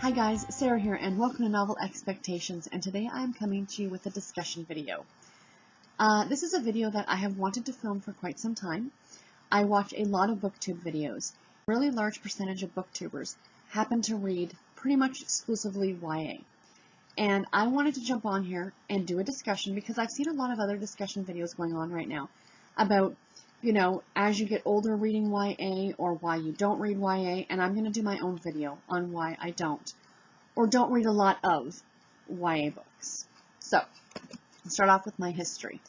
Hi guys, Sarah here, and welcome to Novel Expectations, and today I'm coming to you with a discussion video. This is a video that I have wanted to film for quite some time. I watch a lot of booktube videos. A really large percentage of booktubers happen to read pretty much exclusively YA. And I wanted to jump on here and do a discussion because I've seen a lot of other discussion videos going on right now about, as you get older reading YA or why you don't read YA, and I'm going to do my own video on why I don't, or don't read a lot of YA books. So, let's start off with my history.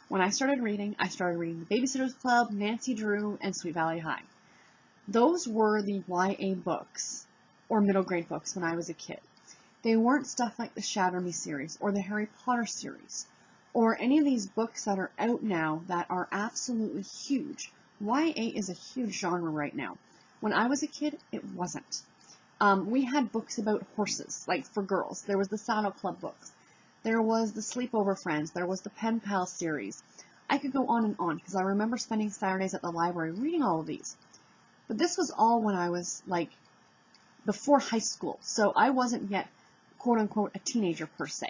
When I started reading The Babysitter's Club, Nancy Drew, and Sweet Valley High. Those were the YA books, or middle grade books, when I was a kid. They weren't stuff like the Shatter Me series, or the Harry Potter series, or any of these books that are out now that are absolutely huge. YA is a huge genre right now. When I was a kid, it wasn't. We had books about horses, like for girls. There was the Saddle Club books. There was the Sleepover Friends. There was the Pen Pal series. I could go on and on, because I remember spending Saturdays at the library reading all of these. But this was all when I was, before high school, so I wasn't yet, quote-unquote, a teenager per se.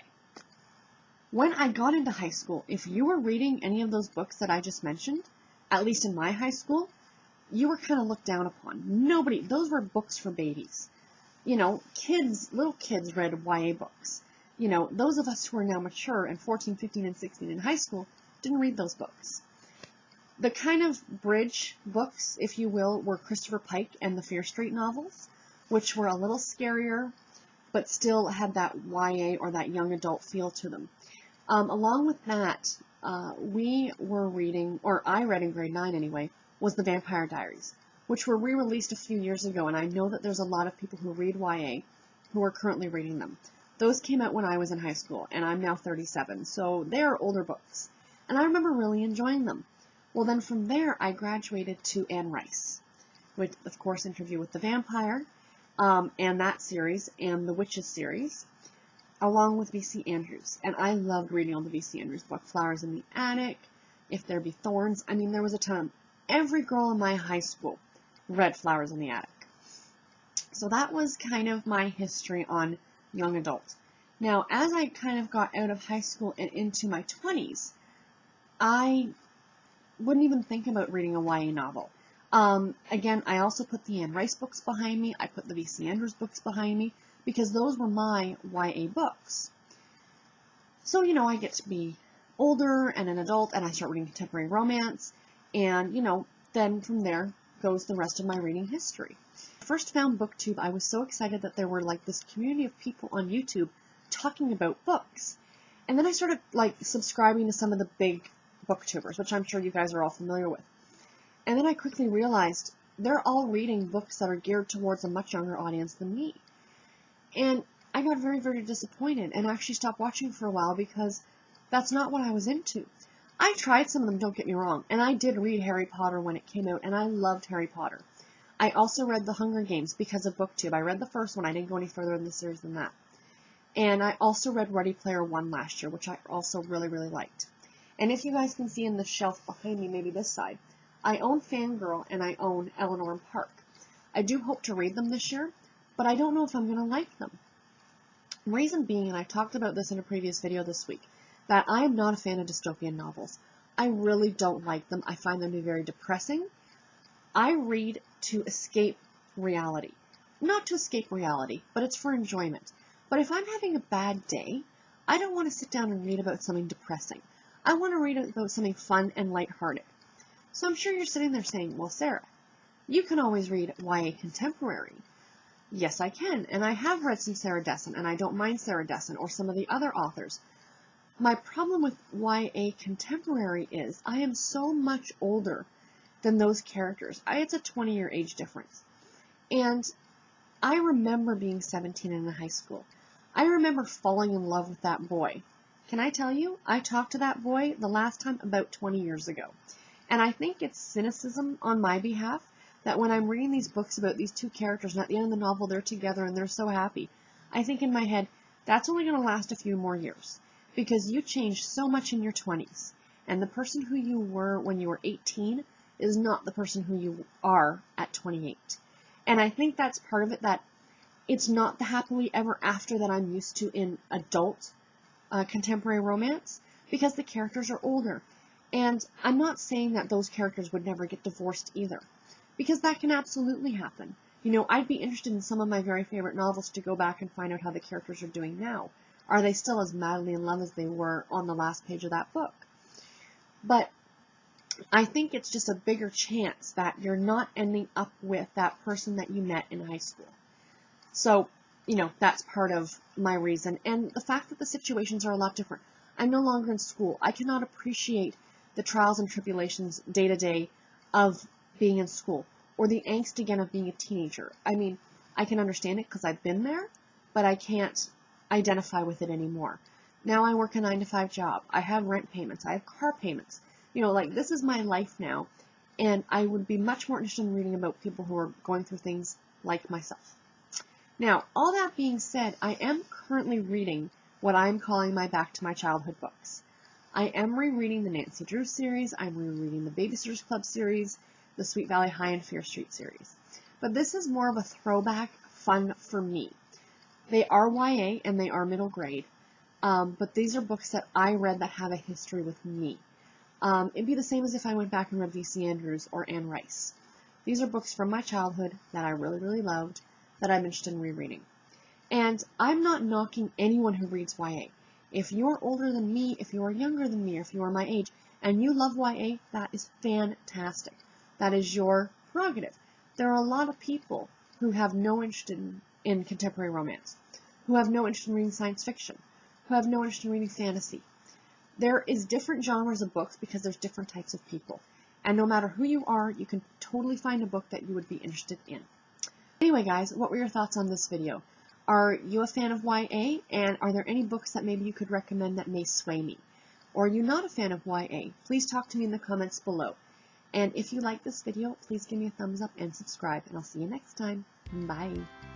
When I got into high school, if you were reading any of those books that I just mentioned, at least in my high school, you were kind of looked down upon. Those were books for babies. Little kids read YA books. Those of us who are now mature and 14, 15, and 16 in high school didn't read those books. The kind of bridge books, if you will, were Christopher Pike and the Fear Street novels, which were a little scarier, but still had that YA or that young adult feel to them. Along with that, we were reading, or I read in grade 9 anyway, was the Vampire Diaries, which were re-released a few years ago, and I know that there's a lot of people who read YA who are currently reading them. Those came out when I was in high school, and I'm now 37, so they are older books, and I remember really enjoying them. Well, then from there, I graduated to Anne Rice, with, of course, Interview with the Vampire, and that series, and the Witches series, along with V.C. Andrews. And I loved reading all the V.C. Andrews book, Flowers in the Attic, If There Be Thorns. I mean, there was a ton. Every girl in my high school read Flowers in the Attic. So that was kind of my history on young adult. Now, as I kind of got out of high school and into my 20s, I wouldn't even think about reading a YA novel. Again, I also put the Anne Rice books behind me. I put the V.C. Andrews books behind me, because those were my YA books. So, I get to be older and an adult, and I start reading contemporary romance, and, then from there goes the rest of my reading history. I first found BookTube, I was so excited that there were, this community of people on YouTube talking about books. And then I started, subscribing to some of the big booktubers, which I'm sure you guys are all familiar with. And then I quickly realized they're all reading books that are geared towards a much younger audience than me. And I got very, very disappointed and actually stopped watching for a while because that's not what I was into. I tried some of them, don't get me wrong, and I did read Harry Potter when it came out, and I loved Harry Potter. I also read The Hunger Games because of BookTube. I read the first one. I didn't go any further in the series than that. And I also read Ready Player One last year, which I also really, really liked. And if you guys can see in the shelf behind me, maybe this side, I own Fangirl and I own Eleanor and Park. I do hope to read them this year, but I don't know if I'm going to like them. Reason being, and I talked about this in a previous video this week, that I am not a fan of dystopian novels. I really don't like them. I find them to be very depressing. I read to escape reality. Not to escape reality, but it's for enjoyment. But if I'm having a bad day, I don't want to sit down and read about something depressing. I want to read about something fun and lighthearted. So I'm sure you're sitting there saying, well, Sarah, you can always read YA contemporary. Yes, I can, and I have read some Sarah Dessen, and I don't mind Sarah Dessen or some of the other authors. My problem with YA contemporary is I am so much older than those characters. It's a 20-year age difference. And I remember being 17 in high school. I remember falling in love with that boy. Can I tell you, I talked to that boy the last time about 20 years ago. And I think it's cynicism on my behalf that when I'm reading these books about these two characters, and at the end of the novel they're together and they're so happy, I think in my head, that's only going to last a few more years. Because you change so much in your 20s, and the person who you were when you were 18 is not the person who you are at 28. And I think that's part of it, that It's not the happily ever after that I'm used to in adult contemporary romance, because the characters are older. And I'm not saying that those characters would never get divorced either, because that can absolutely happen. You know, I'd be interested in some of my very favorite novels to go back and find out how the characters are doing now. Are they still as madly in love as they were on the last page of that book? But I think it's just a bigger chance that you're not ending up with that person that you met in high school. So, you know, that's part of my reason. And the fact that the situations are a lot different. I'm no longer in school. I cannot appreciate the trials and tribulations day to day of being in school, or the angst again of being a teenager. I mean, I can understand it because I've been there, but I can't identify with it anymore. Now I work a 9-to-5 job. I have rent payments. I have car payments. You know, like, this is my life now, and I would be much more interested in reading about people who are going through things like myself. Now, all that being said, I am currently reading what I'm calling my Back to My Childhood books. I am rereading the Nancy Drew series, I'm rereading the Babysitters Club series, the Sweet Valley High and Fear Street series. But this is more of a throwback fun for me. They are YA and they are middle grade, but these are books that I read that have a history with me. It'd be the same as if I went back and read V.C. Andrews or Anne Rice. These are books from my childhood that I really, really loved, that I'm interested in rereading. And I'm not knocking anyone who reads YA. If you're older than me, if you are younger than me, or if you are my age, and you love YA, that is fantastic. That is your prerogative. There are a lot of people who have no interest in contemporary romance, who have no interest in reading science fiction, who have no interest in reading fantasy. There is different genres of books because there's different types of people. And no matter who you are, you can totally find a book that you would be interested in. Anyway, guys, what were your thoughts on this video? Are you a fan of YA, and are there any books that maybe you could recommend that may sway me? Or are you not a fan of YA? Please talk to me in the comments below. And if you like this video, please give me a thumbs up and subscribe, and I'll see you next time. Bye!